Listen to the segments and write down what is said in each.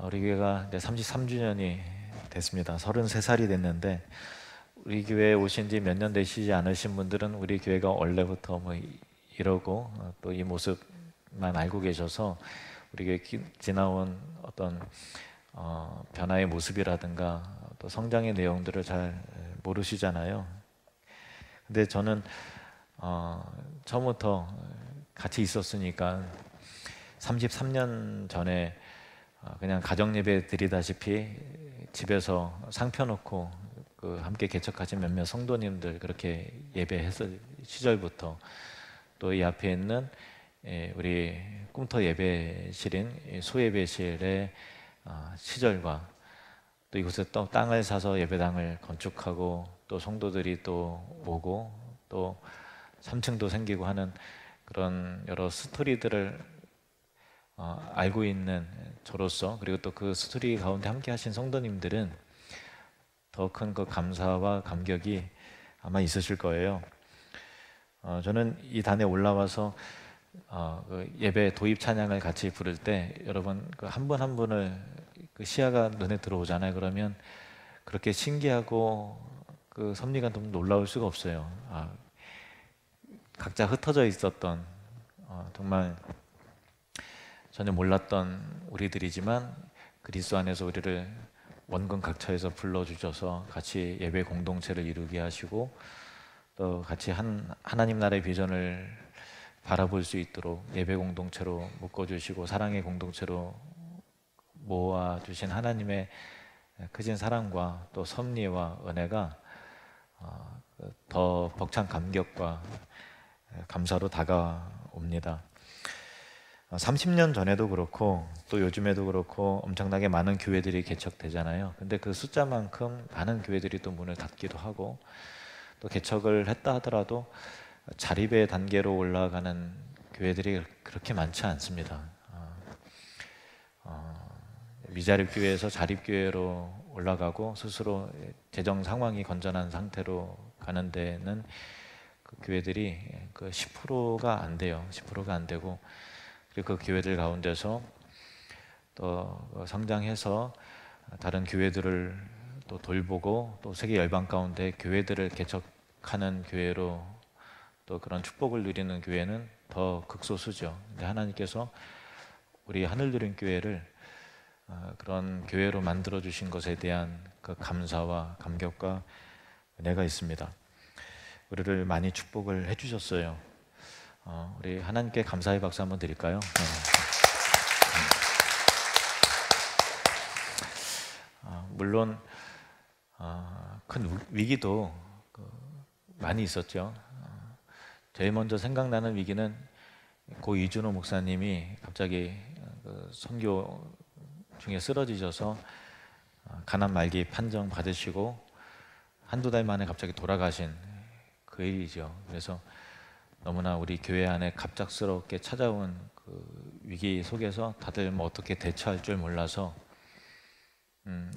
우리 교회가 이제 33주년이 됐습니다. 33살이 됐는데 우리 교회에 오신 지 몇 년 되시지 않으신 분들은 우리 교회가 원래부터 뭐 이러고 또 이 모습만 알고 계셔서 우리 교회 지나온 어떤 변화의 모습이라든가 또 성장의 내용들을 잘 모르시잖아요. 근데 저는 처음부터 같이 있었으니까 33년 전에 그냥 가정 예배 드리다시피 집에서 상 펴놓고 함께 개척하신 몇몇 성도님들 그렇게 예배했을 시절부터 또 이 앞에 있는 우리 꿈터 예배실인 소예배실의 시절과 또 이곳에 또 땅을 사서 예배당을 건축하고 또 성도들이 또 오고 또 3층도 생기고 하는 그런 여러 스토리들을 알고 있는 저로서, 그리고 또 그 스토리 가운데 함께 하신 성도님들은 더 큰 그 감사와 감격이 아마 있으실 거예요. 저는 이 단에 올라와서 그 예배 도입 찬양을 같이 부를 때 여러분 그 한 분 한 분을 그 시야가 눈에 들어오잖아요. 그러면 그렇게 신기하고 그 섭리가 좀 놀라울 수가 없어요. 각자 흩어져 있었던 정말 전혀 몰랐던 우리들이지만 그리스도 안에서 우리를 원근 각처에서 불러주셔서 같이 예배 공동체를 이루게 하시고 또 같이 하나님 나라의 비전을 바라볼 수 있도록 예배 공동체로 묶어주시고 사랑의 공동체로 모아주신 하나님의 크신 사랑과 또 섭리와 은혜가 더 벅찬 감격과 감사로 다가옵니다. 30년 전에도 그렇고 또 요즘에도 그렇고 엄청나게 많은 교회들이 개척되잖아요. 근데 그 숫자만큼 많은 교회들이 또 문을 닫기도 하고 또 개척을 했다 하더라도 자립의 단계로 올라가는 교회들이 그렇게 많지 않습니다. 미자립 교회에서 자립 교회로 올라가고 스스로 재정 상황이 건전한 상태로 가는 데는 그 교회들이 그 10%가 안 돼요. 10%가 안 되고 그리고 그 교회들 가운데서 또 성장해서 다른 교회들을 또 돌보고 또 세계 열방 가운데 교회들을 개척하는 교회로 또 그런 축복을 누리는 교회는 더 극소수죠. 근데 하나님께서 우리 하늘누린 교회를 그런 교회로 만들어 주신 것에 대한 그 감사와 감격과 은혜가 있습니다. 우리를 많이 축복을 해주셨어요. 우리 하나님께 감사의 박수 한번 드릴까요? 물론 큰 위기도 많이 있었죠. 제일 먼저 생각나는 위기는 고 이준호 목사님이 갑자기 선교 중에 쓰러지셔서 가난 말기 판정 받으시고 한두 달 만에 갑자기 돌아가신 그 일이죠. 그래서 너무나 우리 교회 안에 갑작스럽게 찾아온 그 위기 속에서 다들 뭐 어떻게 대처할 줄 몰라서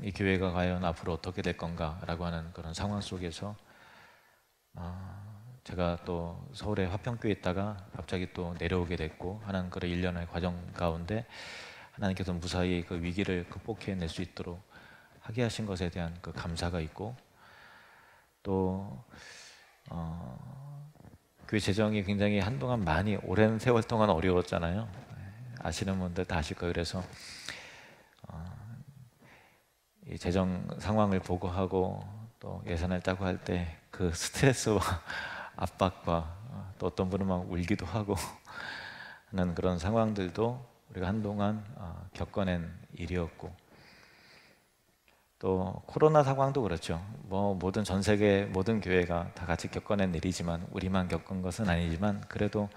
이 교회가 과연 앞으로 어떻게 될 건가라고 하는 그런 상황 속에서 제가 또 서울의 화평교회에 있다가 갑자기 또 내려오게 됐고 하는 그런 일련의 과정 가운데 하나님께서 무사히 그 위기를 극복해낼 수 있도록 하게 하신 것에 대한 그 감사가 있고 또 교회 재정이 굉장히 한동안 많이 오랜 세월 동안 어려웠잖아요. 아시는 분들 다 아실 거예요. 그래서 이 재정 상황을 보고하고 또 예산을 짜고 할 때 그 스트레스와 압박과 또 어떤 분은 막 울기도 하고 하는 그런 상황들도 우리가 한동안 겪어낸 일이었고 또 코로나 상황도 그렇죠. 뭐 모든 전 세계 모든 교회가 다 같이 겪어낸 일이지만 우리만 겪은 것은 아니지만 그래도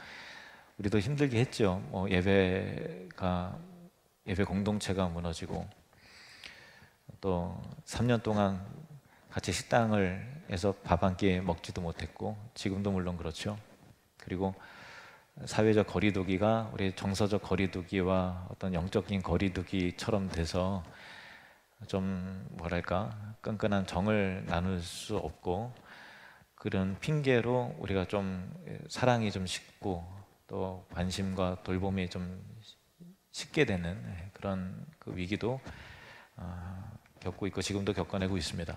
우리도 힘들게 했죠. 뭐 예배 공동체가 무너지고 또 3년 동안 같이 식당을 해서 밥 한 끼 먹지도 못했고 지금도 물론 그렇죠. 그리고 사회적 거리두기가 우리 정서적 거리두기와 어떤 영적인 거리두기처럼 돼서 좀 뭐랄까 끈끈한 정을 나눌 수 없고 그런 핑계로 우리가 좀 사랑이 좀 식고 또 관심과 돌봄이 좀 식게 되는 그런 그 위기도 겪고 있고 지금도 겪어내고 있습니다.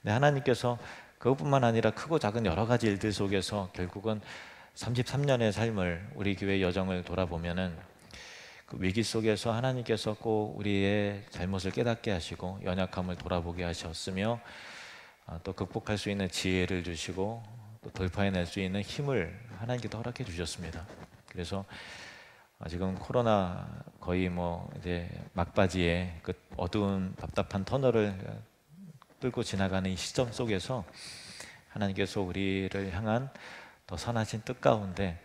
네, 하나님께서 그것뿐만 아니라 크고 작은 여러 가지 일들 속에서 결국은 33년의 삶을, 우리 교회 여정을 돌아보면은 그 위기 속에서 하나님께서 꼭 우리의 잘못을 깨닫게 하시고 연약함을 돌아보게 하셨으며 또 극복할 수 있는 지혜를 주시고 또 돌파해낼 수 있는 힘을 하나님께서 허락해 주셨습니다. 그래서 지금 코로나 거의 뭐 이제 막바지에 그 어두운 답답한 터널을 뚫고 지나가는 이 시점 속에서 하나님께서 우리를 향한 더 선하신 뜻 가운데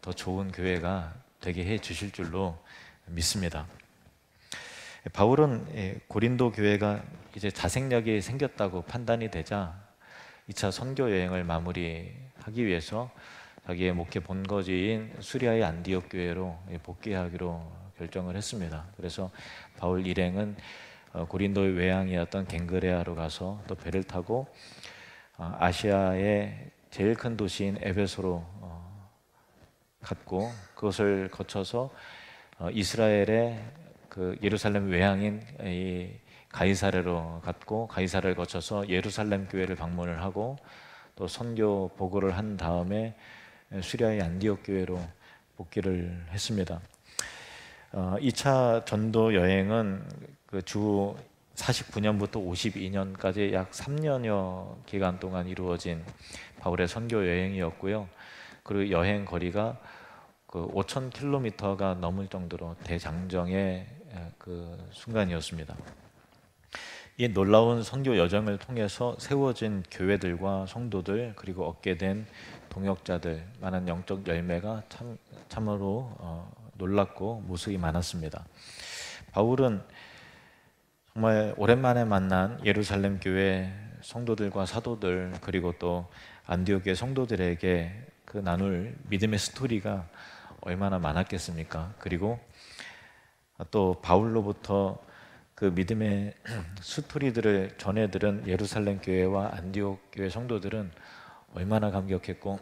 더 좋은 교회가 되게 해 주실 줄로 믿습니다. 바울은 고린도 교회가 이제 자생력이 생겼다고 판단이 되자 2차 선교 여행을 마무리하기 위해서 자기의 목회 본거지인 수리아의 안디옥 교회로 복귀하기로 결정을 했습니다. 그래서 바울 일행은 고린도의 외향이었던 겐그레아로 가서 또 배를 타고 아시아의 제일 큰 도시인 에베소로 갔고, 그것을 거쳐서 이스라엘의 그 예루살렘 외향인 이 가이사랴로 갔고, 가이사랴를 거쳐서 예루살렘 교회를 방문을 하고 또 선교 보고를 한 다음에 수리아의 안디옥 교회로 복귀를 했습니다. 2차 전도 여행은 그 주 49년부터 52년까지 약 3년여 기간 동안 이루어진 바울의 선교 여행이었고요. 그리고 여행 거리가 그 5,000km가 넘을 정도로 대장정의 그 순간이었습니다. 이 놀라운 선교 여정을 통해서 세워진 교회들과 성도들, 그리고 얻게 된 동역자들, 많은 영적 열매가 참으로 놀랍고 모습이 많았습니다. 바울은 정말 오랜만에 만난 예루살렘 교회 성도들과 사도들, 그리고 또 안디옥의 성도들에게 그 나눌 믿음의 스토리가 얼마나 많았겠습니까? 그리고 또 바울로부터 그 믿음의 스토리들을 전해 들은 예루살렘 교회와 안디옥 교회 성도들은 얼마나 감격했고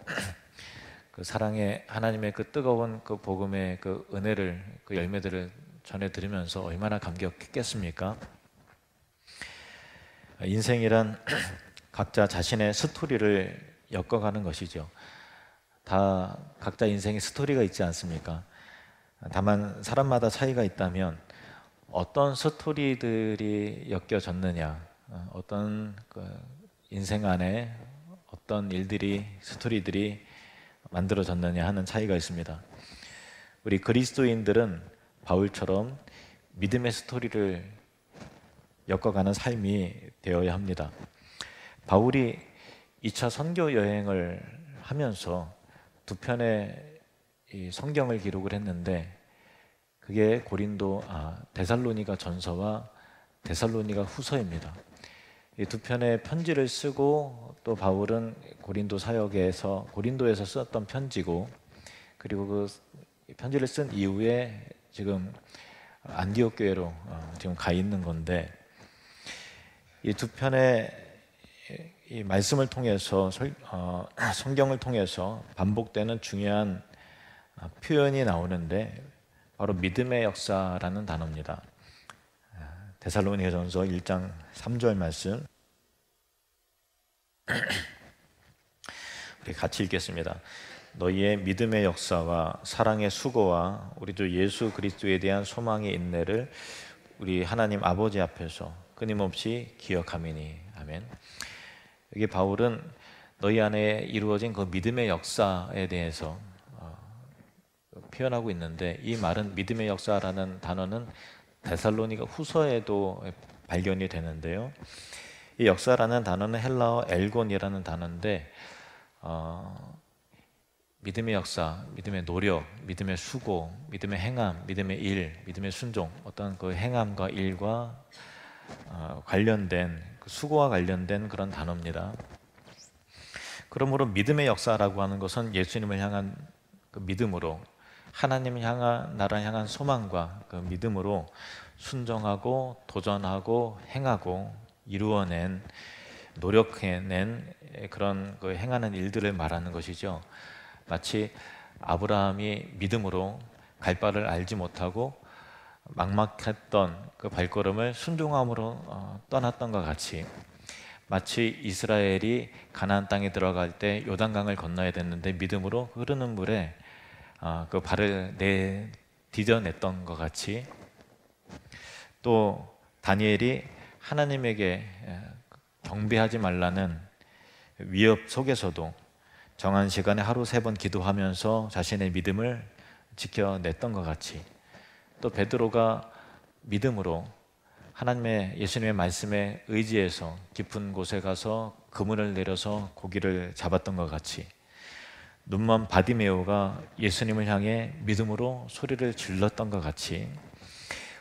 그 사랑의 하나님의 그 뜨거운 그 복음의 그 은혜를, 그 열매들을 전해 들으면서 얼마나 감격했겠습니까? 인생이란 각자 자신의 스토리를 엮어가는 것이죠. 다 각자 인생에 스토리가 있지 않습니까? 다만 사람마다 차이가 있다면 어떤 스토리들이 엮여졌느냐, 어떤 그 인생 안에 어떤 일들이, 스토리들이 만들어졌느냐 하는 차이가 있습니다. 우리 그리스도인들은 바울처럼 믿음의 스토리를 엮어가는 삶이 되어야 합니다. 바울이 2차 선교 여행을 하면서 두 편의 이 성경을 기록을 했는데, 그게 데살로니가 전서와 데살로니가 후서입니다. 이 두 편의 편지를 쓰고 또 바울은 고린도에서 썼던 편지고, 그리고 그 편지를 쓴 이후에 지금 안디옥 교회로 지금 가 있는 건데, 이 두 편의 이 말씀을 통해서 성경을 통해서 반복되는 중요한 표현이 나오는데 바로 믿음의 역사라는 단어입니다. 데살로니가전서 1장 3절 말씀 우리 같이 읽겠습니다. 너희의 믿음의 역사와 사랑의 수고와 우리 주 예수 그리스도에 대한 소망의 인내를 우리 하나님 아버지 앞에서 끊임없이 기억하미니. 아멘. 여기 바울은 너희 안에 이루어진 그 믿음의 역사에 대해서 표현하고 있는데, 이 말은 믿음의 역사라는 단어는 데살로니가 후서에도 발견이 되는데요. 이 역사라는 단어는 헬라어 엘곤이라는 단어인데 믿음의 역사, 믿음의 노력, 믿음의 수고, 믿음의 행함, 믿음의 일, 믿음의 순종, 어떤 그 행함과 일과 관련된 그 수고와 관련된 그런 단어입니다. 그러므로 믿음의 역사라고 하는 것은 예수님을 향한 그 믿음으로, 하나님을 향한, 나를 향한 소망과 그 믿음으로 순종하고 도전하고 행하고 이루어낸, 노력해낸 그런 그 행하는 일들을 말하는 것이죠. 마치 아브라함이 믿음으로 갈 바를 알지 못하고 막막했던 그 발걸음을 순종함으로 떠났던 것 같이, 마치 이스라엘이 가나안 땅에 들어갈 때 요단강을 건너야 됐는데 믿음으로 흐르는 물에 그 발을 디뎌냈던 것 같이, 또 다니엘이 하나님에게 경배하지 말라는 위협 속에서도 정한 시간에 하루 3번 기도하면서 자신의 믿음을 지켜냈던 것 같이, 또 베드로가 믿음으로 하나님의 예수님의 말씀에 의지해서 깊은 곳에 가서 그물을 내려서 고기를 잡았던 것 같이, 눈먼 바디메오가 예수님을 향해 믿음으로 소리를 질렀던 것 같이,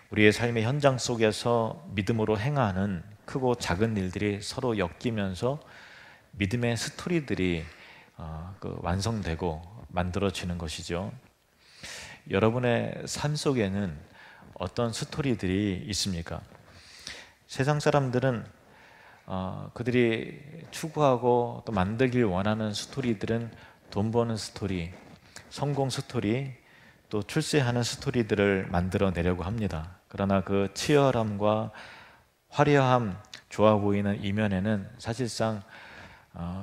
우리의 삶의 현장 속에서 믿음으로 행하는 크고 작은 일들이 서로 엮이면서 믿음의 스토리들이 완성되고 만들어지는 것이죠. 여러분의 삶 속에는 어떤 스토리들이 있습니까? 세상 사람들은 그들이 추구하고 또 만들길 원하는 스토리들은 돈 버는 스토리, 성공 스토리, 또 출세하는 스토리들을 만들어내려고 합니다. 그러나 그 치열함과 화려함, 좋아 보이는 이면에는 사실상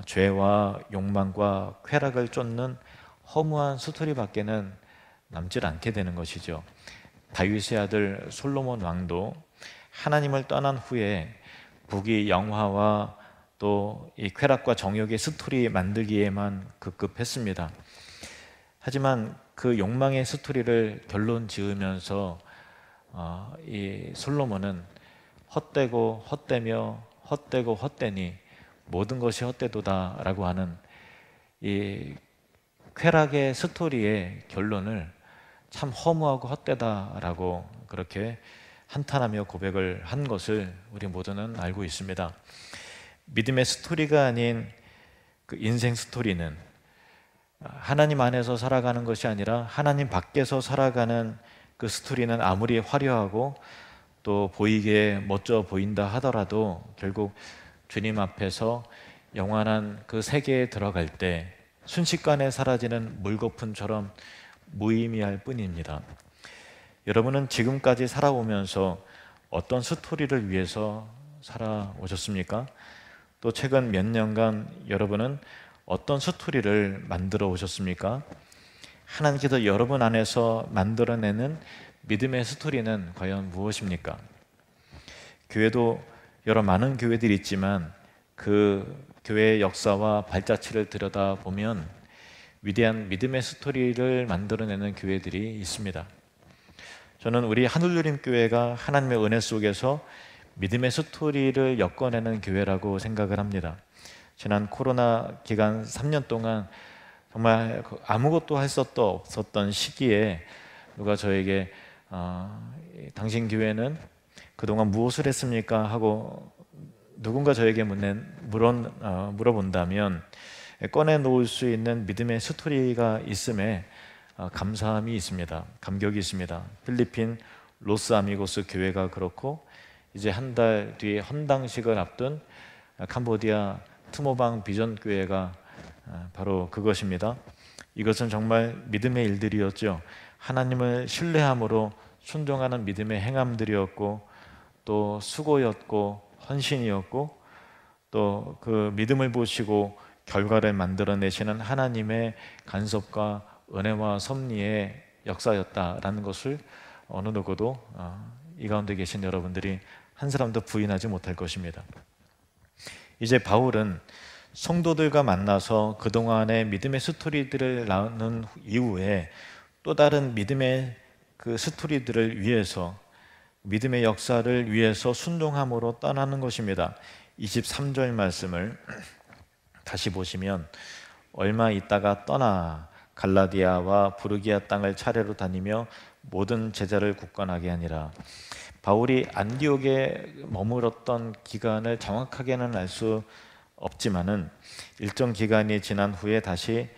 죄와 욕망과 쾌락을 쫓는 허무한 스토리밖에는 남질 않게 되는 것이죠. 다윗의 아들 솔로몬 왕도 하나님을 떠난 후에 부귀 영화와 또 이 쾌락과 정욕의 스토리 만들기에만 급급했습니다. 하지만 그 욕망의 스토리를 결론 지으면서 이 솔로몬은 헛되고 헛되며 헛되고 헛되니 모든 것이 헛되도다라고 하는 이 쾌락의 스토리의 결론을 참 허무하고 헛되다라고 그렇게 한탄하며 고백을 한 것을 우리 모두는 알고 있습니다. 믿음의 스토리가 아닌 그 인생 스토리는 하나님 안에서 살아가는 것이 아니라 하나님 밖에서 살아가는 그 스토리는 아무리 화려하고 또 보이게 멋져 보인다 하더라도 결국 주님 앞에서 영원한 그 세계에 들어갈 때 순식간에 사라지는 물거품처럼 무의미할 뿐입니다. 여러분은 지금까지 살아오면서 어떤 스토리를 위해서 살아오셨습니까? 또 최근 몇 년간 여러분은 어떤 스토리를 만들어 오셨습니까? 하나님께서 여러분 안에서 만들어내는 믿음의 스토리는 과연 무엇입니까? 교회도 여러 많은 교회들이 있지만 그 교회의 역사와 발자취를 들여다보면 위대한 믿음의 스토리를 만들어내는 교회들이 있습니다. 저는 우리 하늘누림교회가 하나님의 은혜 속에서 믿음의 스토리를 엮어내는 교회라고 생각을 합니다. 지난 코로나 기간 3년 동안 정말 아무것도 할 수 없었던 시기에 누가 저에게 당신 교회는 그동안 무엇을 했습니까? 하고 누군가 저에게 물어본다면 꺼내놓을 수 있는 믿음의 스토리가 있음에 감사함이 있습니다. 감격이 있습니다. 필리핀 로스 아미고스 교회가 그렇고, 이제 한 달 뒤에 헌당식을 앞둔 캄보디아 트모방 비전 교회가 바로 그것입니다. 이것은 정말 믿음의 일들이었죠. 하나님을 신뢰함으로 순종하는 믿음의 행함들이었고, 또 수고였고 헌신이었고, 또 그 믿음을 보시고 결과를 만들어내시는 하나님의 간섭과 은혜와 섭리의 역사였다라는 것을 어느 누구도 이 가운데 계신 여러분들이 한 사람도 부인하지 못할 것입니다. 이제 바울은 성도들과 만나서 그동안의 믿음의 스토리들을 나눈 이후에 또 다른 믿음의 그 스토리들을 위해서, 믿음의 역사를 위해서 순종함으로 떠나는 것입니다. 23절 말씀을 다시 보시면, 얼마 있다가 떠나 갈라디아와 부르기아 땅을 차례로 다니며 모든 제자를 굳건하게 하니라. 바울이 안디옥에 머물었던 기간을 정확하게는 알 수 없지만은 일정 기간이 지난 후에 다시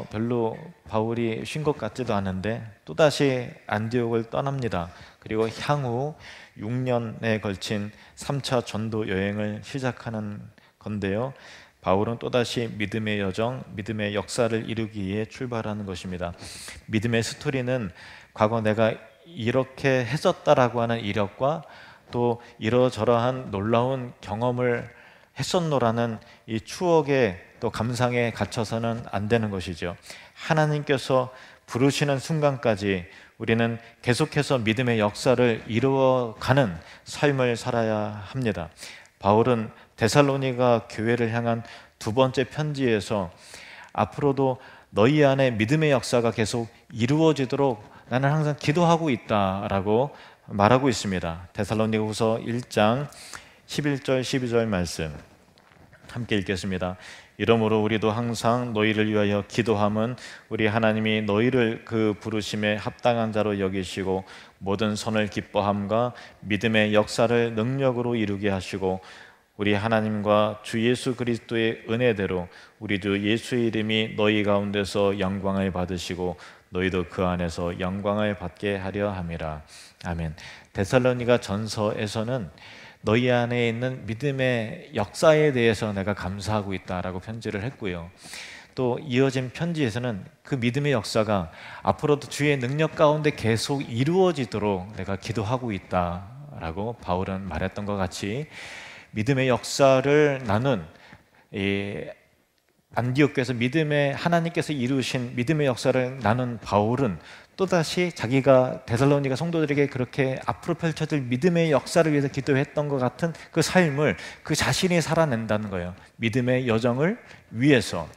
별로 바울이 쉰 것 같지도 않은데 또다시 안디옥을 떠납니다. 그리고 향후 6년에 걸친 3차 전도 여행을 시작하는 건데요, 바울은 또다시 믿음의 여정, 믿음의 역사를 이루기 위해 출발하는 것입니다. 믿음의 스토리는 과거 내가 이렇게 했었다라고 하는 이력과 또 이러저러한 놀라운 경험을 했었노라는 이 추억에 또 감상에 갇혀서는 안 되는 것이죠. 하나님께서 부르시는 순간까지 우리는 계속해서 믿음의 역사를 이루어가는 삶을 살아야 합니다. 바울은 데살로니가 교회를 향한 두 번째 편지에서 앞으로도 너희 안에 믿음의 역사가 계속 이루어지도록 나는 항상 기도하고 있다라고 말하고 있습니다. 데살로니가후서 1장 11절 12절 말씀 함께 읽겠습니다. 이러므로 우리도 항상 너희를 위하여 기도함은 우리 하나님이 너희를 그 부르심에 합당한 자로 여기시고 모든 선을 기뻐함과 믿음의 역사를 능력으로 이루게 하시고 우리 하나님과 주 예수 그리스도의 은혜대로 우리 주 예수의 이름이 너희 가운데서 영광을 받으시고 너희도 그 안에서 영광을 받게 하려 함이라. 아멘. 데살로니가 전서에서는 너희 안에 있는 믿음의 역사에 대해서 내가 감사하고 있다라고 편지를 했고요. 또 이어진 편지에서는 그 믿음의 역사가 앞으로도 주의 능력 가운데 계속 이루어지도록 내가 기도하고 있다라고 바울은 말했던 것 같이 믿음의 역사를 나눈 안디옥에서 하나님께서 이루신 믿음의 역사를 나눈 바울은 또다시 자기가 데살로니가 성도들에게 그렇게 앞으로 펼쳐질 믿음의 역사를 위해서 기도했던 것 같은 그 삶을 그 자신이 살아낸다는 거예요. 믿음의 여정을 위해서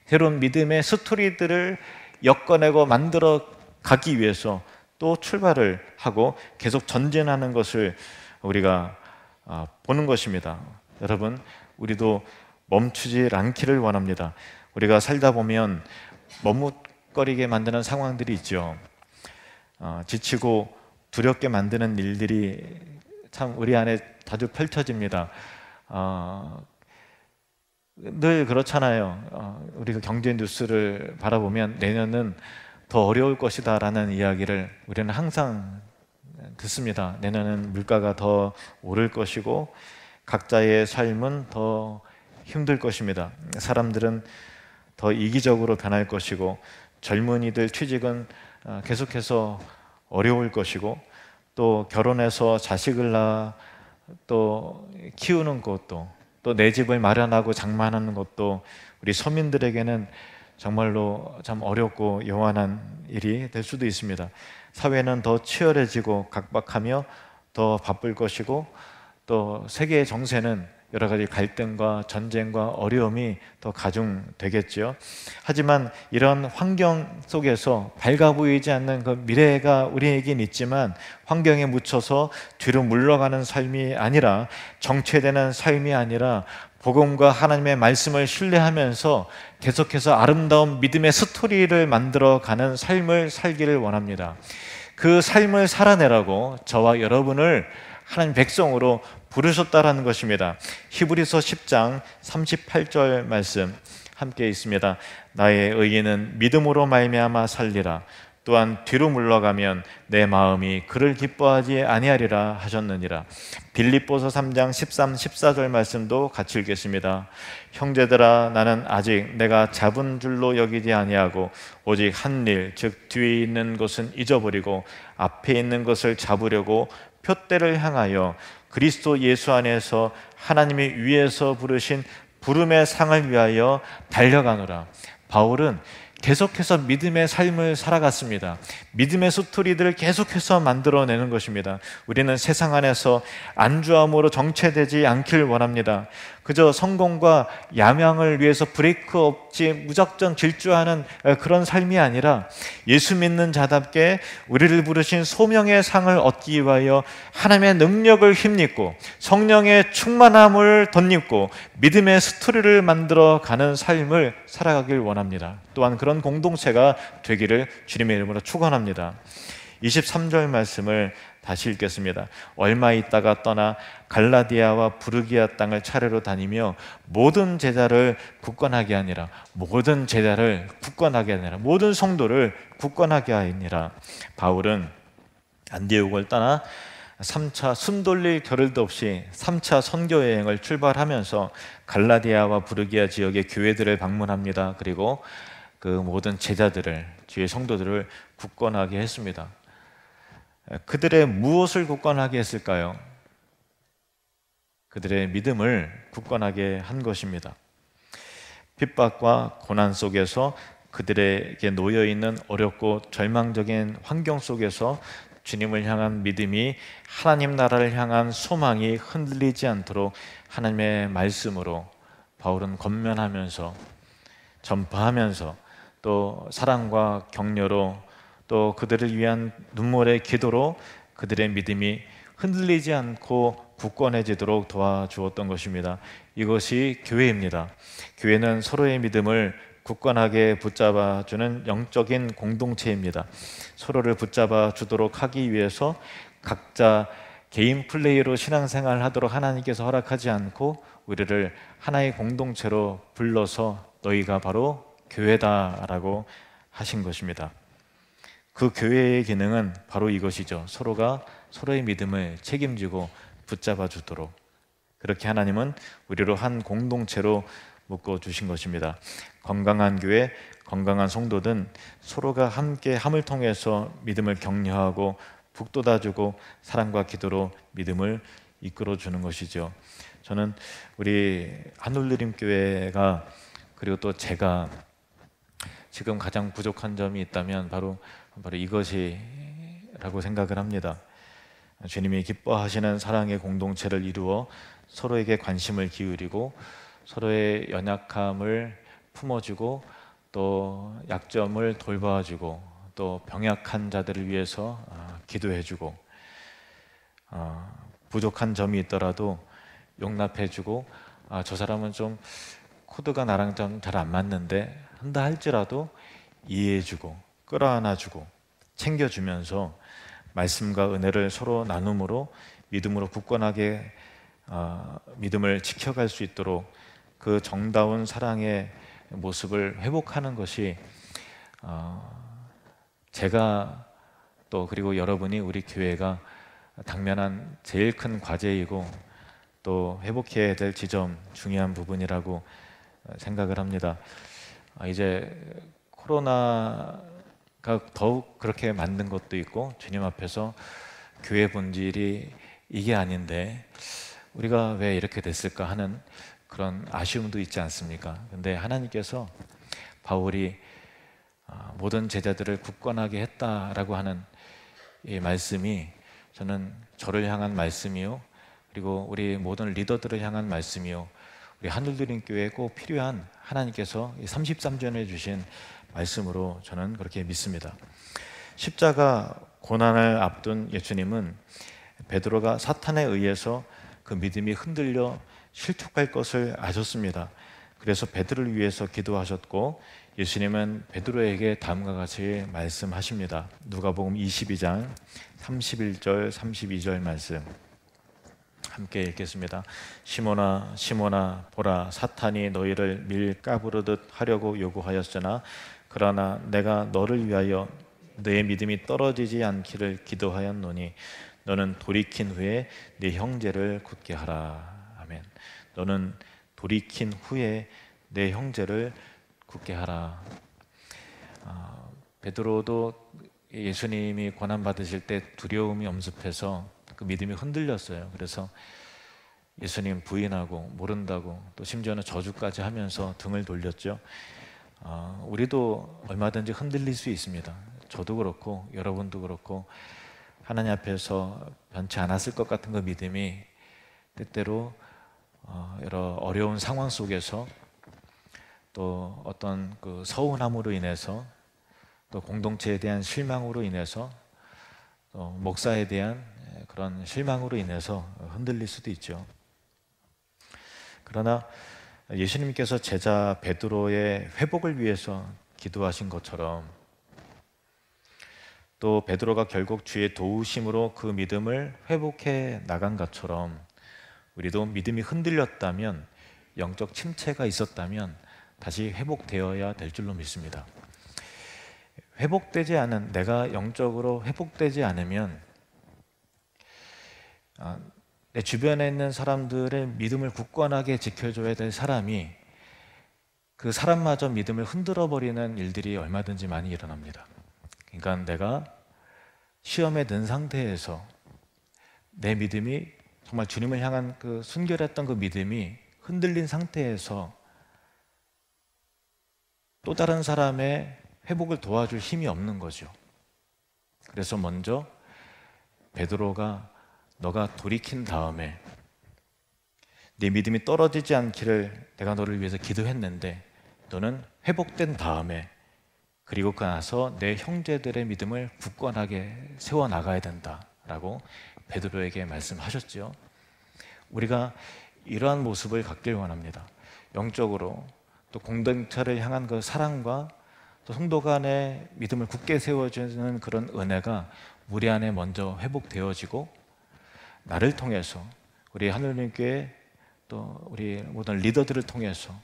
새로운 믿음의 스토리들을 엮어내고 만들어 가기 위해서 또 출발을 하고 계속 전진하는 것을 우리가 보는 것입니다. 여러분, 우리도 멈추지 않기를 원합니다. 우리가 살다 보면 머뭇거리게 만드는 상황들이 있죠. 지치고 두렵게 만드는 일들이 참 우리 안에 자주 펼쳐집니다. 늘 그렇잖아요. 우리가 경제 뉴스를 바라보면 내년은 더 어려울 것이다 라는 이야기를 우리는 항상 듣습니다. 내년은 물가가 더 오를 것이고 각자의 삶은 더 힘들 것입니다. 사람들은 더 이기적으로 변할 것이고 젊은이들 취직은 계속해서 어려울 것이고 또 결혼해서 자식을 낳아 또 키우는 것도 또 내 집을 마련하고 장만하는 것도 우리 서민들에게는 정말로 참 어렵고 요한한 일이 될 수도 있습니다. 사회는 더 치열해지고 각박하며 더 바쁠 것이고 또 세계의 정세는 여러 가지 갈등과 전쟁과 어려움이 더 가중되겠죠. 하지만 이런 환경 속에서 밝아 보이지 않는 그 미래가 우리에겐 있지만 환경에 묻혀서 뒤로 물러가는 삶이 아니라 정체되는 삶이 아니라 복음과 하나님의 말씀을 신뢰하면서 계속해서 아름다운 믿음의 스토리를 만들어가는 삶을 살기를 원합니다. 그 삶을 살아내라고 저와 여러분을 하나님 백성으로 부르셨다라는 것입니다. 히브리서 10장 38절 말씀 함께 있습니다. 나의 의인은 믿음으로 말미암아 살리라. 또한 뒤로 물러가면 내 마음이 그를 기뻐하지 아니하리라 하셨느니라. 빌립보서 3장 13, 14절 말씀도 같이 읽겠습니다. 형제들아, 나는 아직 내가 잡은 줄로 여기지 아니하고 오직 한 일, 즉 뒤에 있는 것은 잊어버리고 앞에 있는 것을 잡으려고 표대를 향하여 그리스도 예수 안에서 하나님이 위에서 부르신 부름의 상을 위하여 달려가노라. 바울은 계속해서 믿음의 삶을 살아갔습니다. 믿음의 스토리들을 계속해서 만들어내는 것입니다. 우리는 세상 안에서 안주함으로 정체되지 않길 원합니다. 그저 성공과 야망을 위해서 브레이크 없이 무작정 질주하는 그런 삶이 아니라 예수 믿는 자답게 우리를 부르신 소명의 상을 얻기 위하여 하나님의 능력을 힘입고 성령의 충만함을 덧입고 믿음의 스토리를 만들어가는 삶을 살아가길 원합니다. 또한 그런 공동체가 되기를 주님의 이름으로 축원합니다. 23절 말씀을 다시 읽겠습니다. 얼마 있다가 떠나 갈라디아와 부르기아 땅을 차례로 다니며 모든 제자를 굳건하게 하니라. 모든 제자를 굳건하게 하니라. 모든 성도를 굳건하게 하니라. 바울은 안디옥을 떠나 3차 숨 돌릴 겨를도 없이 3차 선교 여행을 출발하면서 갈라디아와 부르기아 지역의 교회들을 방문합니다. 그리고 그 모든 제자들을, 주의 성도들을 굳건하게 했습니다. 그들의 무엇을 굳건하게 했을까요? 그들의 믿음을 굳건하게 한 것입니다. 핍박과 고난 속에서 그들에게 놓여 있는 어렵고 절망적인 환경 속에서 주님을 향한 믿음이, 하나님 나라를 향한 소망이 흔들리지 않도록 하나님의 말씀으로 바울은 권면하면서, 전파하면서, 또 사랑과 격려로, 또 그들을 위한 눈물의 기도로 그들의 믿음이 흔들리지 않고 굳건해지도록 도와주었던 것입니다. 이것이 교회입니다. 교회는 서로의 믿음을 굳건하게 붙잡아주는 영적인 공동체입니다. 서로를 붙잡아 주도록 하기 위해서 각자 개인 플레이로 신앙생활을 하도록 하나님께서 허락하지 않고 우리를 하나의 공동체로 불러서 너희가 바로 교회다라고 하신 것입니다. 그 교회의 기능은 바로 이것이죠. 서로가 서로의 믿음을 책임지고 붙잡아 주도록, 그렇게 하나님은 우리로 한 공동체로 묶어주신 것입니다. 건강한 교회, 건강한 성도는 서로가 함께 함을 통해서 믿음을 격려하고 북돋아주고 사랑과 기도로 믿음을 이끌어주는 것이죠. 저는 우리 한울드림교회가, 그리고 또 제가 지금 가장 부족한 점이 있다면 바로 이것이라고 생각을 합니다. 주님이 기뻐하시는 사랑의 공동체를 이루어 서로에게 관심을 기울이고 서로의 연약함을 품어주고 또 약점을 돌봐주고 또 병약한 자들을 위해서 기도해주고 부족한 점이 있더라도 용납해주고 저 사람은 좀 코드가 나랑 좀 잘 안 맞는데 한다 할지라도 이해해주고 끌어안아주고 챙겨주면서 말씀과 은혜를 서로 나눔으로 믿음으로 굳건하게 믿음을 지켜갈 수 있도록 그 정다운 사랑의 모습을 회복하는 것이 제가 또 그리고 여러분이 우리 교회가 당면한 제일 큰 과제이고 또 회복해야 될 지점, 중요한 부분이라고 생각을 합니다. 이제 코로나가 더욱 그렇게 만든 것도 있고 주님 앞에서 교회 본질이 이게 아닌데 우리가 왜 이렇게 됐을까 하는 그런 아쉬움도 있지 않습니까? 근데 하나님께서 바울이 모든 제자들을 굳건하게 했다라고 하는 이 말씀이 저는 저를 향한 말씀이요, 그리고 우리 모든 리더들을 향한 말씀이요, 우리 한울드림교회에 꼭 필요한 하나님께서 33전에 주신 말씀으로 저는 그렇게 믿습니다. 십자가 고난을 앞둔 예수님은 베드로가 사탄에 의해서 그 믿음이 흔들려 실족할 것을 아셨습니다. 그래서 베드로를 위해서 기도하셨고 예수님은 베드로에게 다음과 같이 말씀하십니다. 누가복음 22장 31절 32절 말씀 함께 읽겠습니다. 시몬아 시몬아 보라, 사탄이 너희를 밀가부르듯 하려고 요구하였으나 그러나 내가 너를 위하여 내 믿음이 떨어지지 않기를 기도하였노니 너는 돌이킨 후에 네 형제를 굳게 하라. 아멘. 너는 돌이킨 후에 내 형제를 굳게 하라. 베드로도 예수님이 고난 받으실 때 두려움이 엄습해서 그 믿음이 흔들렸어요. 그래서 예수님 부인하고 모른다고 또 심지어는 저주까지 하면서 등을 돌렸죠. 우리도 얼마든지 흔들릴 수 있습니다. 저도 그렇고 여러분도 그렇고 하나님 앞에서 변치 않았을 것 같은 그 믿음이 때때로 여러 어려운 상황 속에서 또 어떤 그 서운함으로 인해서 또 공동체에 대한 실망으로 인해서 또 목사에 대한 그런 실망으로 인해서 흔들릴 수도 있죠. 그러나 예수님께서 제자 베드로의 회복을 위해서 기도하신 것처럼 또 베드로가 결국 주의 도우심으로 그 믿음을 회복해 나간 것처럼 우리도 믿음이 흔들렸다면, 영적 침체가 있었다면 다시 회복되어야 될 줄로 믿습니다. 회복되지 않은, 내가 영적으로 회복되지 않으면 내 주변에 있는 사람들의 믿음을 굳건하게 지켜줘야 될 사람이 그 사람마저 믿음을 흔들어 버리는 일들이 얼마든지 많이 일어납니다. 그러니까 내가 시험에 든 상태에서 내 믿음이 정말 주님을 향한 그 순결했던 그 믿음이 흔들린 상태에서 또 다른 사람의 회복을 도와줄 힘이 없는 거죠. 그래서 먼저 베드로가 너가 돌이킨 다음에 네 믿음이 떨어지지 않기를 내가 너를 위해서 기도했는데 너는 회복된 다음에 그리고 그 나서 내 형제들의 믿음을 굳건하게 세워나가야 된다라고 베드로에게 말씀하셨죠. 우리가 이러한 모습을 갖길 원합니다. 영적으로 또 공동체를 향한 그 사랑과 또 성도 간의 믿음을 굳게 세워주는 그런 은혜가 우리 안에 먼저 회복되어지고 나를 통해서 우리 하늘님께 또 우리 모든 리더들을 통해서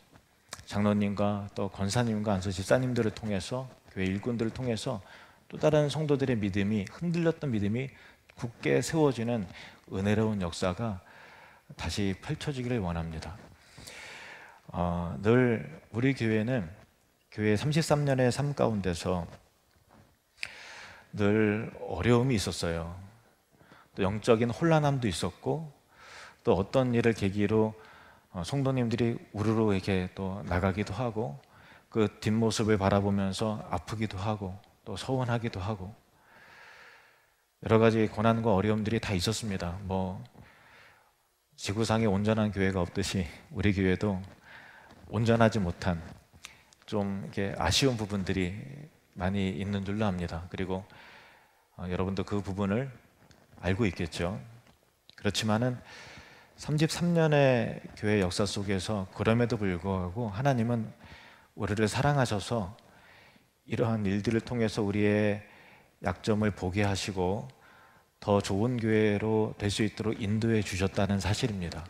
장로님과 또 권사님과 안수 집사님들을 통해서 교회 일꾼들을 통해서 또 다른 성도들의 믿음이 흔들렸던 믿음이 굳게 세워지는 은혜로운 역사가 다시 펼쳐지기를 원합니다. 늘 우리 교회는 교회 33년의 삶 가운데서 늘 어려움이 있었어요. 또 영적인 혼란함도 있었고 또 어떤 일을 계기로 성도님들이 우르르 이렇게 또 나가기도 하고 그 뒷모습을 바라보면서 아프기도 하고 또 서운하기도 하고 여러 가지 고난과 어려움들이 다 있었습니다. 지구상에 온전한 교회가 없듯이 우리 교회도 온전하지 못한 좀 이렇게 아쉬운 부분들이 많이 있는 줄로 압니다. 그리고 여러분도 그 부분을 알고 있겠죠. 그렇지만은 33년의 교회 역사 속에서 그럼에도 불구하고 하나님은 우리를 사랑하셔서 이러한 일들을 통해서 우리의 약점을 보게 하시고 더 좋은 교회로 될 수 있도록 인도해 주셨다는 사실입니다.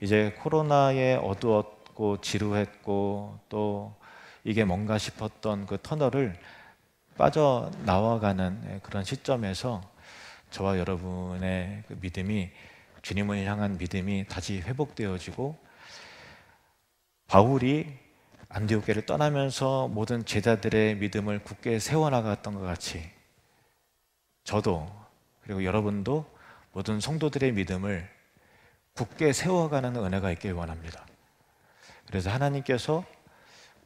이제 코로나에 어두웠고 지루했고 또 이게 뭔가 싶었던 그 터널을 빠져나와가는 그런 시점에서 저와 여러분의 그 믿음이 주님을 향한 믿음이 다시 회복되어지고 바울이 안디옥교를 떠나면서 모든 제자들의 믿음을 굳게 세워나갔던 것 같이 저도 그리고 여러분도 모든 성도들의 믿음을 굳게 세워가는 은혜가 있길 원합니다. 그래서 하나님께서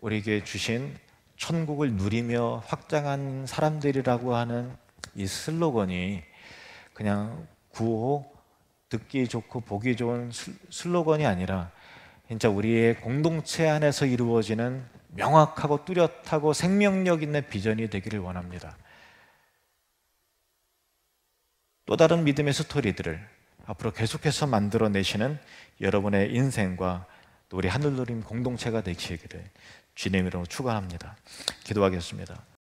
우리에게 주신 천국을 누리며 확장한 사람들이라고 하는 이 슬로건이 그냥 구호, 듣기 좋고 보기 좋은 슬로건이 아니라 진짜 우리의 공동체 안에서 이루어지는 명확하고 뚜렷하고 생명력 있는 비전이 되기를 원합니다. 또 다른 믿음의 스토리들을 앞으로 계속해서 만들어내시는 여러분의 인생과 또 우리 하늘노림 공동체가 되시기를 주님으로 축원합니다. 기도하겠습니다.